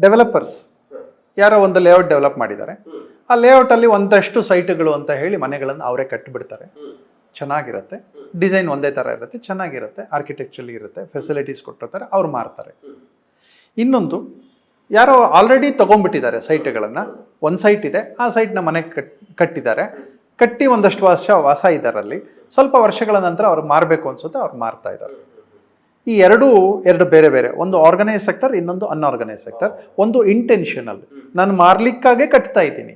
Developers ಯಾರೋ ಒಂದು layout develop ಮಾಡಿದ್ದಾರೆ. ಆ ಲೇಔಟಲ್ಲಿ ಒಂದಷ್ಟು ಸೈಟ್ಗಳು ಅಂತ ಹೇಳಿ ಮನೆಗಳನ್ನು ಅವರೇ ಕಟ್ಟಿಬಿಡ್ತಾರೆ. ಚೆನ್ನಾಗಿರುತ್ತೆ, ಡಿಸೈನ್ ಒಂದೇ ಥರ ಇರುತ್ತೆ, ಚೆನ್ನಾಗಿರುತ್ತೆ, ಆರ್ಕಿಟೆಕ್ಚರ್ಲಿ ಇರುತ್ತೆ, ಫೆಸಿಲಿಟೀಸ್ ಕೊಟ್ಟಿರ್ತಾರೆ, ಅವ್ರು ಮಾರ್ತಾರೆ. ಇನ್ನೊಂದು ಯಾರೋ ಆಲ್ರೆಡಿ ತೊಗೊಂಡ್ಬಿಟ್ಟಿದ್ದಾರೆ ಸೈಟ್ಗಳನ್ನು, ಒಂದು ಸೈಟ್ ಇದೆ, ಆ ಸೈಟ್ನ ಮನೆ ಕಟ್ಟಿದ್ದಾರೆ, ಕಟ್ಟಿ ಒಂದಷ್ಟು ವರ್ಷ ವಾಸ ಇದ್ದಾರಲ್ಲಿ, ಸ್ವಲ್ಪ ವರ್ಷಗಳ ನಂತರ ಅವ್ರು ಮಾರಬೇಕು ಅನ್ಸುತ್ತೆ, ಅವ್ರು ಮಾರ್ತಾ ಇದ್ದಾರೆ. ಈ ಎರಡು ಬೇರೆ ಬೇರೆ, ಒಂದು ಆರ್ಗನೈಸ್ ಸೆಕ್ಟರ್, ಇನ್ನೊಂದು ಅನ್ಆರ್ಗನೈಸ್ ಸೆಕ್ಟರ್. ಒಂದು ಇಂಟೆನ್ಷನಲ್, ನಾನು ಮಾರ್ಲಿಕ್ಕಾಗೆ ಕಟ್ತಾ ಇದ್ದೀನಿ,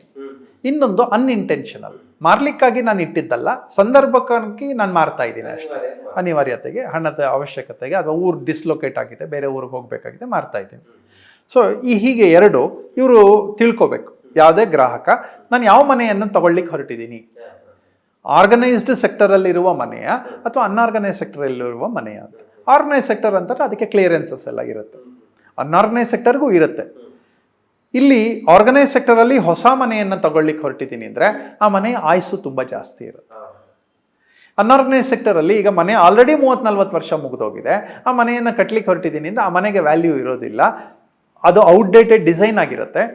ಇನ್ನೊಂದು ಅನ್ಇಂಟೆನ್ಷನಲ್, ಮಾರ್ಲಿಕ್ಕಾಗಿ ನಾನು ಇಟ್ಟಿದ್ದಲ್ಲ, ಸಂದರ್ಭಕ್ಕಾಗಿ ನಾನು ಮಾರ್ತಾ ಇದ್ದೀನಿ ಅಷ್ಟೇ, ಅನಿವಾರ್ಯತೆಗೆ, ಹಣದ ಅವಶ್ಯಕತೆಗೆ, ಅಥವಾ ಊರು ಡಿಸ್ಲೊಕೇಟ್ ಆಗಿದೆ, ಬೇರೆ ಊರಿಗೆ ಹೋಗಬೇಕಾಗಿದೆ, ಮಾರ್ತಾ ಇದ್ದೀನಿ. ಸೊ ಹೀಗೆ ಎರಡು ಇವರು ತಿಳ್ಕೊಬೇಕು. ಯಾವುದೇ ಗ್ರಾಹಕ ನಾನು ಯಾವ ಮನೆಯನ್ನು ತಗೊಳ್ಳಿಕ್ಕೆ ಹೊರಟಿದ್ದೀನಿ, ಆರ್ಗನೈಸ್ಡ್ ಸೆಕ್ಟರಲ್ಲಿರುವ ಮನೆಯ ಅಥವಾ ಅನ್ಆರ್ಗನೈಸ್ ಸೆಕ್ಟರಲ್ಲಿರುವ ಮನೆಯ ಅಂತ. ಆರ್ಗನೈಸ್ ಸೆಕ್ಟರ್ ಅಂತಾರೆ ಅದಕ್ಕೆ ಕ್ಲಿಯರೆನ್ಸಸ್ ಎಲ್ಲ ಇರುತ್ತೆ, ಅನ್ಆರ್ಗನೈಸ್ ಸೆಕ್ಟರ್ಗೂ ಇರುತ್ತೆ. ಇಲ್ಲಿ ಆರ್ಗನೈಸ್ ಸೆಕ್ಟರಲ್ಲಿ ಹೊಸ ಮನೆಯನ್ನು ತಗೊಳ್ಳಿಕ್ಕೆ ಹೊರಟಿದ್ದೀನಿ ಅಂದರೆ ಆ ಮನೆಯ ಆಯುಸ್ಸು ತುಂಬ ಜಾಸ್ತಿ ಇರುತ್ತೆ. ಅನ್ಆರ್ಗನೈಸ್ ಸೆಕ್ಟರಲ್ಲಿ ಈಗ ಮನೆ ಆಲ್ರೆಡಿ 30-40 ವರ್ಷ ಮುಗಿದೋಗಿದೆ, ಆ ಮನೆಯನ್ನು ಕಟ್ಲಿಕ್ಕೆ ಹೊರಟಿದ್ದೀನಿ ಅಂದರೆ ಆ ಮನೆಗೆ ವ್ಯಾಲ್ಯೂ ಇರೋದಿಲ್ಲ, ಅದು ಔಟ್ಡೇಟೆಡ್ ಡಿಸೈನ್ ಆಗಿರುತ್ತೆ,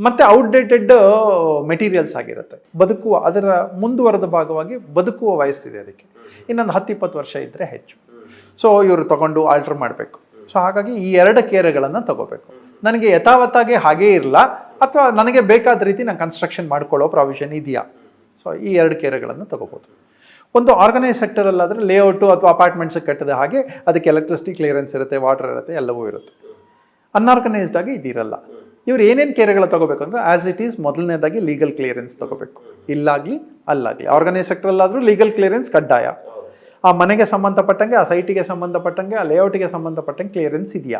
ಮತ್ತು ಔಟ್ಡೇಟೆಡ್ ಮೆಟೀರಿಯಲ್ಸ್ ಆಗಿರುತ್ತೆ. ಬದುಕುವ ಅದರ ಮುಂದುವರೆದ ಭಾಗವಾಗಿ ಬದುಕುವ ವಯಸ್ಸಿದೆ ಅದಕ್ಕೆ, ಇನ್ನೊಂದು 10-20 ವರ್ಷ ಇದ್ದರೆ ಹೆಚ್ಚು. ಸೊ ಇವರು ತಗೊಂಡು ಆಲ್ಟ್ರ್ ಮಾಡಬೇಕು. ಸೊ ಹಾಗಾಗಿ ಈ ಎರಡು ಕೇರ್ಗಳನ್ನು ತಗೋಬೇಕು. ನನಗೆ ಯಥಾವತ್ತಾಗಿ ಹಾಗೇ ಇರಲ್ಲ, ಅಥವಾ ನನಗೆ ಬೇಕಾದ ರೀತಿ ನಾನು ಕನ್ಸ್ಟ್ರಕ್ಷನ್ ಮಾಡ್ಕೊಳ್ಳೋ ಪ್ರಾವಿಷನ್ ಇದೆಯಾ. ಸೊ ಈ ಎರಡು ಕೇರ್ಗಳನ್ನು ತಗೋಬೋದು. ಒಂದು ಆರ್ಗನೈಸ್ ಸೆಕ್ಟರಲ್ಲಾದರೆ ಲೇಔಟು ಅಥವಾ ಅಪಾರ್ಟ್ಮೆಂಟ್ಸ್ ಕಟ್ಟಿದ ಹಾಗೆ ಅದಕ್ಕೆ ಎಲೆಕ್ಟ್ರಿಸಿಟಿ ಕ್ಲಿಯರೆನ್ಸ್ ಇರುತ್ತೆ, ವಾಟರ್ ಇರುತ್ತೆ, ಎಲ್ಲವೂ ಇರುತ್ತೆ. ಅನ್ಆರ್ಗನೈಸ್ಡ್ ಆಗಿ ಇದಿರಲ್ಲ. ಇವ್ರು ಏನೇನು ಕೇರ್ಗಳು ತಗೋಬೇಕು ಅಂದರೆ ಆ್ಯಸ್ ಇಟ್ ಈಸ್ ಮೊದಲನೇದಾಗಿ ಲೀಗಲ್ ಕ್ಲಿಯರೆನ್ಸ್ ತಗೋಬೇಕು, ಇಲ್ಲಾಗಲಿ ಅಲ್ಲಾಗಲಿ. ಆರ್ಗನೈಸ್ ಸೆಕ್ಟರಲ್ಲಾದರೂ ಲೀಗಲ್ ಕ್ಲಿಯರೆನ್ಸ್ ಕಡ್ಡಾಯ. ಆ ಮನೆಗೆ ಸಂಬಂಧಪಟ್ಟಂಗೆ, ಆ ಸೈಟಿಗೆ ಸಂಬಂಧಪಟ್ಟಂಗೆ, ಆ ಲೇಔಟಿಗೆ ಸಂಬಂಧಪಟ್ಟಂಗೆ ಕ್ಲಿಯರೆನ್ಸ್ ಇದೆಯಾ.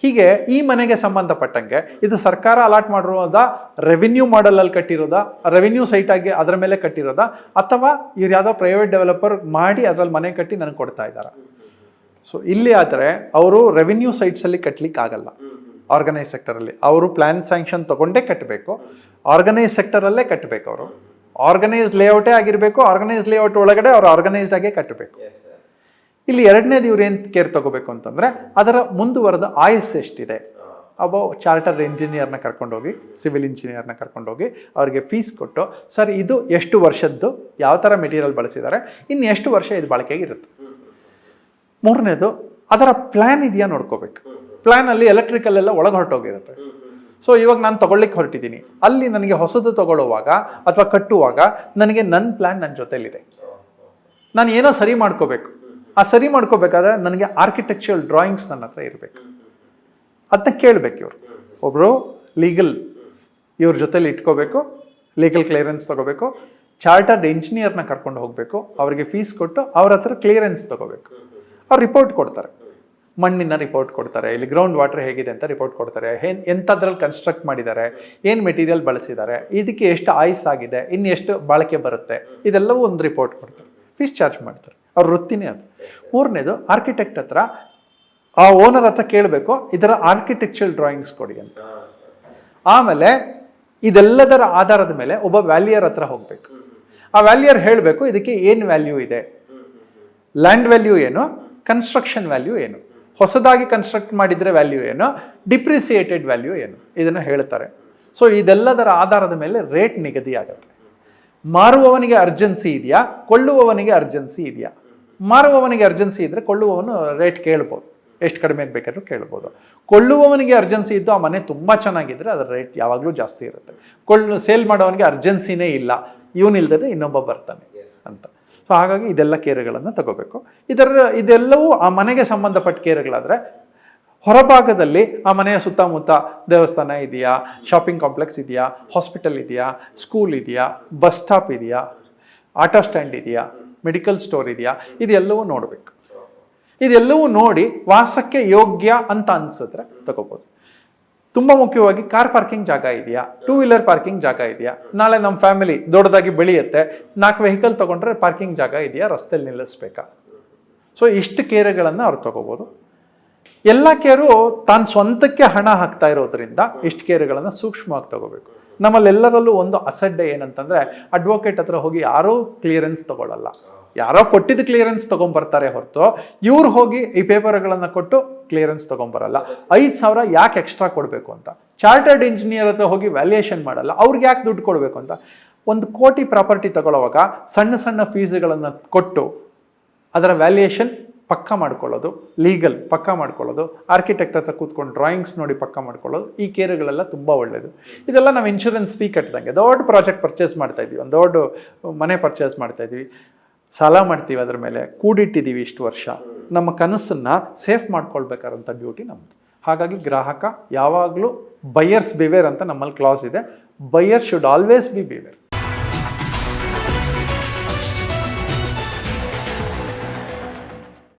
ಹೀಗೆ ಈ ಮನೆಗೆ ಸಂಬಂಧಪಟ್ಟಂಗೆ ಇದು ಸರ್ಕಾರ ಅಲಾಟ್ ಮಾಡಿರೋದಾ, ರೆವಿನ್ಯೂ ಮಾಡಲಲ್ಲಿ ಕಟ್ಟಿರೋದಾ, ರೆವಿನ್ಯೂ ಸೈಟಾಗಿ ಅದರ ಮೇಲೆ ಕಟ್ಟಿರೋದಾ, ಅಥವಾ ಇವ್ರು ಯಾವುದೋ ಪ್ರೈವೇಟ್ ಡೆವಲಪರ್ ಮಾಡಿ ಅದರಲ್ಲಿ ಮನೆ ಕಟ್ಟಿ ನನಗೆ ಕೊಡ್ತಾ ಇದ್ದಾರೆ. ಸೊ ಇಲ್ಲಿ ಆದರೆ ಅವರು ರೆವಿನ್ಯೂ ಸೈಟ್ಸಲ್ಲಿ ಕಟ್ಟಲಿಕ್ಕೆ ಆಗಲ್ಲ. ಆರ್ಗನೈಸ್ ಸೆಕ್ಟರಲ್ಲಿ ಅವರು ಪ್ಲ್ಯಾನ್ ಸ್ಯಾಂಕ್ಷನ್ ತೊಗೊಂಡೇ ಕಟ್ಟಬೇಕು, ಆರ್ಗನೈಸ್ ಸೆಕ್ಟರಲ್ಲೇ ಕಟ್ಟಬೇಕು. ಅವರು ಆರ್ಗನೈಸ್ಡ್ ಲೇಔಟೇ ಆಗಿರಬೇಕು, ಆರ್ಗನೈಸ್ಡ್ ಲೇಔಟ್ ಒಳಗಡೆ ಅವರು ಆರ್ಗನೈಸ್ಡ್ ಆಗೇ ಕಟ್ಟಬೇಕು. ಇಲ್ಲಿ ಎರಡನೇದು ಇವ್ರು ಏನು ಕೇರ್ ತಗೋಬೇಕು ಅಂತಂದರೆ ಅದರ ಮುಂದುವರೆದ ಆಯಸ್ಸು ಎಷ್ಟಿದೆ. ಒಬ್ಬ ಚಾರ್ಟರ್ ಇಂಜಿನಿಯರ್ನ ಕರ್ಕೊಂಡೋಗಿ, ಸಿವಿಲ್ ಇಂಜಿನಿಯರ್ನ ಕರ್ಕೊಂಡೋಗಿ ಅವ್ರಿಗೆ ಫೀಸ್ ಕೊಟ್ಟು, ಸರ್ ಇದು ಎಷ್ಟು ವರ್ಷದ್ದು, ಯಾವ ಥರ ಮೆಟೀರಿಯಲ್ ಬಳಸಿದ್ದಾರೆ, ಇನ್ನು ಎಷ್ಟು ವರ್ಷ ಇದು ಬಳಕೆಗೆ ಇರುತ್ತೆ. ಮೂರನೇದು ಅದರ ಪ್ಲ್ಯಾನ್ ಇದೆಯಾ ನೋಡ್ಕೋಬೇಕು. ಪ್ಲ್ಯಾನಲ್ಲಿ ಎಲೆಕ್ಟ್ರಿಕಲ್ ಎಲ್ಲ ಒಳಗೆ ಹೊರಟೋಗಿರುತ್ತೆ. ಸೊ ಇವಾಗ ನಾನು ತೊಗೊಳ್ಳಿಕ್ಕೆ ಹೊರಟಿದ್ದೀನಿ, ಅಲ್ಲಿ ನನಗೆ ಹೊಸದು ತೊಗೊಳ್ಳುವಾಗ ಅಥವಾ ಕಟ್ಟುವಾಗ ನನಗೆ ನನ್ನ ಪ್ಲ್ಯಾನ್ ನನ್ನ ಜೊತೆಲಿದೆ, ನಾನು ಏನೋ ಸರಿ ಮಾಡ್ಕೋಬೇಕು. ಆ ಸರಿ ಮಾಡ್ಕೋಬೇಕಾದ್ರೆ ನನಗೆ ಆರ್ಕಿಟೆಕ್ಚರಲ್ ಡ್ರಾಯಿಂಗ್ಸ್ ನನ್ನ ಹತ್ರ ಇರಬೇಕು. ಅದನ್ನ ಕೇಳಬೇಕು ಇವರು. ಒಬ್ಬರು ಲೀಗಲ್ ಇವ್ರ ಜೊತೆಲಿ ಇಟ್ಕೋಬೇಕು, ಲೀಗಲ್ ಕ್ಲಿಯರೆನ್ಸ್ ತೊಗೋಬೇಕು, ಚಾರ್ಟರ್ಡ್ ಇಂಜಿನಿಯರ್ನ ಕರ್ಕೊಂಡು ಹೋಗಬೇಕು, ಅವರಿಗೆ ಫೀಸ್ ಕೊಟ್ಟು ಅವ್ರ ಹತ್ರ ಕ್ಲಿಯರೆನ್ಸ್ ತೊಗೋಬೇಕು. ಅವ್ರು ರಿಪೋರ್ಟ್ ಕೊಡ್ತಾರೆ, ಮಣ್ಣಿನ ರಿಪೋರ್ಟ್ ಕೊಡ್ತಾರೆ, ಇಲ್ಲಿ ಗ್ರೌಂಡ್ ವಾಟರ್ ಹೇಗಿದೆ ಅಂತ ರಿಪೋರ್ಟ್ ಕೊಡ್ತಾರೆ, ಎಂಥದ್ರಲ್ಲಿ ಕನ್ಸ್ಟ್ರಕ್ಟ್ ಮಾಡಿದ್ದಾರೆ, ಏನು ಮೆಟೀರಿಯಲ್ ಬಳಸಿದ್ದಾರೆ, ಇದಕ್ಕೆ ಎಷ್ಟು ಆಗಿದೆ, ಇನ್ನು ಎಷ್ಟು ಬಾಳಿಕೆ ಬರುತ್ತೆ, ಇದೆಲ್ಲವೂ ಒಂದು ರಿಪೋರ್ಟ್ ಕೊಡ್ತಾರೆ, ಫೀಸ್ ಚಾರ್ಜ್ ಮಾಡ್ತಾರೆ. ಅವ್ರ ವೃತ್ತಿನೇ ಅದು. ಮೂರನೇದು ಆರ್ಕಿಟೆಕ್ಟ್ ಹತ್ರ, ಆ ಓನರ್ ಹತ್ರ ಕೇಳಬೇಕು, ಇದರ ಆರ್ಕಿಟೆಕ್ಚರಲ್ ಡ್ರಾಯಿಂಗ್ಸ್ ಕೊಡಿ ಅಂತ. ಆಮೇಲೆ ಇದೆಲ್ಲದರ ಆಧಾರದ ಮೇಲೆ ಒಬ್ಬ ವ್ಯಾಲ್ಯೂಯರ್ ಹತ್ರ ಹೋಗಬೇಕು. ಆ ವ್ಯಾಲ್ಯೂಯರ್ ಹೇಳಬೇಕು ಇದಕ್ಕೆ ಏನು ವ್ಯಾಲ್ಯೂ ಇದೆ, ಲ್ಯಾಂಡ್ ವ್ಯಾಲ್ಯೂ ಏನು, ಕನ್ಸ್ಟ್ರಕ್ಷನ್ ವ್ಯಾಲ್ಯೂ ಏನು, ಹೊಸದಾಗಿ ಕನ್ಸ್ಟ್ರಕ್ಟ್ ಮಾಡಿದರೆ ವ್ಯಾಲ್ಯೂ ಏನು, ಡಿಪ್ರಿಸಿಯೇಟೆಡ್ ವ್ಯಾಲ್ಯೂ ಏನು, ಇದನ್ನು ಹೇಳ್ತಾರೆ. ಸೊ ಇದೆಲ್ಲದರ ಆಧಾರದ ಮೇಲೆ ರೇಟ್ ನಿಗದಿ ಆಗುತ್ತೆ. ಮಾರುವವನಿಗೆ ಅರ್ಜೆನ್ಸಿ ಇದೆಯಾ, ಕೊಳ್ಳುವವನಿಗೆ ಅರ್ಜೆನ್ಸಿ ಇದೆಯಾ. ಮಾರುವವನಿಗೆ ಅರ್ಜೆನ್ಸಿ ಇದ್ದರೆ ಕೊಳ್ಳುವವನು ರೇಟ್ ಕೇಳ್ಬೋದು, ಎಷ್ಟು ಕಡಿಮೆಗೆ ಬೇಕಾದ್ರೂ ಕೇಳ್ಬೋದು. ಕೊಳ್ಳುವವನಿಗೆ ಅರ್ಜೆನ್ಸಿ ಇದ್ದು ಆ ಮನೆ ತುಂಬ ಚೆನ್ನಾಗಿದ್ದರೆ ಅದರ ರೇಟ್ ಯಾವಾಗಲೂ ಜಾಸ್ತಿ ಇರುತ್ತೆ. ಸೇಲ್ ಮಾಡೋವನಿಗೆ ಅರ್ಜೆನ್ಸಿನೇ ಇಲ್ಲ, ಇವನಿಲ್ದರೆ ಇನ್ನೊಬ್ಬ ಬರ್ತಾನೆ ಅಂತ. ಸೊ ಹಾಗಾಗಿ ಇದೆಲ್ಲ ಕೇರ್ಗಳನ್ನು ತಗೋಬೇಕು. ಇದೆಲ್ಲವೂ ಆ ಮನೆಗೆ ಸಂಬಂಧಪಟ್ಟ ಕೇರ್ಗಳಾದರೆ, ಹೊರಭಾಗದಲ್ಲಿ ಆ ಮನೆಯ ಸುತ್ತಮುತ್ತ ದೇವಸ್ಥಾನ ಇದೆಯಾ, ಶಾಪಿಂಗ್ ಕಾಂಪ್ಲೆಕ್ಸ್ ಇದೆಯಾ, ಹಾಸ್ಪಿಟಲ್ ಇದೆಯಾ, ಸ್ಕೂಲ್ ಇದೆಯಾ, ಬಸ್ ಸ್ಟಾಪ್ ಇದೆಯಾ, ಆಟೋ ಸ್ಟ್ಯಾಂಡ್ ಇದೆಯಾ, ಮೆಡಿಕಲ್ ಸ್ಟೋರ್ ಇದೆಯಾ, ಇದೆಲ್ಲವೂ ನೋಡಬೇಕು. ಇದೆಲ್ಲವೂ ನೋಡಿ ವಾಸಕ್ಕೆ ಯೋಗ್ಯ ಅಂತ ಅನಿಸಿದ್ರೆ ತಗೋಬೋದು. ತುಂಬ ಮುಖ್ಯವಾಗಿ ಕಾರ್ ಪಾರ್ಕಿಂಗ್ ಜಾಗ ಇದೆಯಾ, 2 ವೀಲರ್ ಪಾರ್ಕಿಂಗ್ ಜಾಗ ಇದೆಯಾ. ನಾಳೆ ನಮ್ಮ ಫ್ಯಾಮಿಲಿ ದೊಡ್ಡದಾಗಿ ಬೆಳೆಯುತ್ತೆ, 4 ವೆಹಿಕಲ್ ತೊಗೊಂಡ್ರೆ ಪಾರ್ಕಿಂಗ್ ಜಾಗ ಇದೆಯಾ, ರಸ್ತೆಯಲ್ಲಿ ನಿಲ್ಲಿಸ್ಬೇಕಾ. ಸೊ ಇಷ್ಟು ಕೇರ್ಗಳನ್ನು ಅವ್ರು ತಗೋಬೋದು. ಎಲ್ಲ ಕೇರು ತಾನು ಸ್ವಂತಕ್ಕೆ ಹಣ ಹಾಕ್ತಾ ಇರೋದ್ರಿಂದ ಇಷ್ಟು ಕೇರ್ಗಳನ್ನು ಸೂಕ್ಷ್ಮವಾಗಿ ತಗೋಬೇಕು. ನಮ್ಮಲ್ಲೆಲ್ಲರಲ್ಲೂ ಒಂದು ಅಸಡ್ಡೆ ಏನಂತಂದರೆ, ಅಡ್ವೊಕೇಟ್ ಹತ್ರ ಹೋಗಿ ಯಾರೂ ಕ್ಲಿಯರೆನ್ಸ್ ತಗೊಳ್ಳಲ್ಲ. ಯಾರೋ ಕೊಟ್ಟಿದ್ದು ಕ್ಲಿಯರೆನ್ಸ್ ತೊಗೊಂಬರ್ತಾರೆ ಹೊರತು ಇವ್ರು ಹೋಗಿ ಈ ಪೇಪರ್ಗಳನ್ನು ಕೊಟ್ಟು ಕ್ಲಿಯರೆನ್ಸ್ ತೊಗೊಂಬರಲ್ಲ. 5,000 ಯಾಕೆ ಎಕ್ಸ್ಟ್ರಾ ಕೊಡಬೇಕು ಅಂತ. ಚಾರ್ಟರ್ಡ್ ಇಂಜಿನಿಯರ್ ಹತ್ರ ಹೋಗಿ ವ್ಯಾಲ್ಯೂಯೇಷನ್ ಮಾಡಲ್ಲ, ಅವ್ರಿಗೆ ಯಾಕೆ ದುಡ್ಡು ಕೊಡಬೇಕು ಅಂತ. 1 ಕೋಟಿ ಪ್ರಾಪರ್ಟಿ ತಗೊಳ್ಳುವಾಗ ಸಣ್ಣ ಸಣ್ಣ ಫೀಸ್ಗಳನ್ನು ಕೊಟ್ಟು ಅದರ ವ್ಯಾಲ್ಯೂಯೇಷನ್ ಪಕ್ಕ ಮಾಡ್ಕೊಳ್ಳೋದು, ಲೀಗಲ್ ಪಕ್ಕ ಮಾಡ್ಕೊಳ್ಳೋದು, ಆರ್ಕಿಟೆಕ್ಟ್ ಹತ್ರ ಕೂತ್ಕೊಂಡು ಡ್ರಾಯಿಂಗ್ಸ್ ನೋಡಿ ಪಕ್ಕ ಮಾಡ್ಕೊಳ್ಳೋದು, ಈ ಕೇರುಗಳೆಲ್ಲ ತುಂಬ ಒಳ್ಳೆಯದು. ಇದೆಲ್ಲ ನಾವು ಇನ್ಶೂರೆನ್ಸ್ ಫೀ ಕಟ್ಟಿದಂಗೆ. ದೊಡ್ಡ ಪ್ರಾಜೆಕ್ಟ್ ಪರ್ಚೇಸ್ ಮಾಡ್ತಾ ಇದ್ವಿ, ಒಂದು ದೊಡ್ಡ ಮನೆ ಪರ್ಚೇಸ್ ಮಾಡ್ತಾ ಇದ್ವಿ, ಸಾಲ ಮಾಡ್ತೀವಿ, ಅದ್ರ ಮೇಲೆ ಕೂಡಿಟ್ಟಿದ್ದೀವಿ ಇಷ್ಟು ವರ್ಷ, ನಮ್ಮ ಕನಸನ್ನು ಸೇಫ್ ಮಾಡ್ಕೊಳ್ಬೇಕಾದಂಥ ಡ್ಯೂಟಿ ನಮ್ಮದು. ಹಾಗಾಗಿ ಗ್ರಾಹಕ ಯಾವಾಗಲೂ ಬಯರ್ಸ್ ಬಿವೇರ್ ಅಂತ ನಮ್ಮಲ್ಲಿ ಕ್ಲಾಸ್ ಇದೆ. Buyer should always B beware.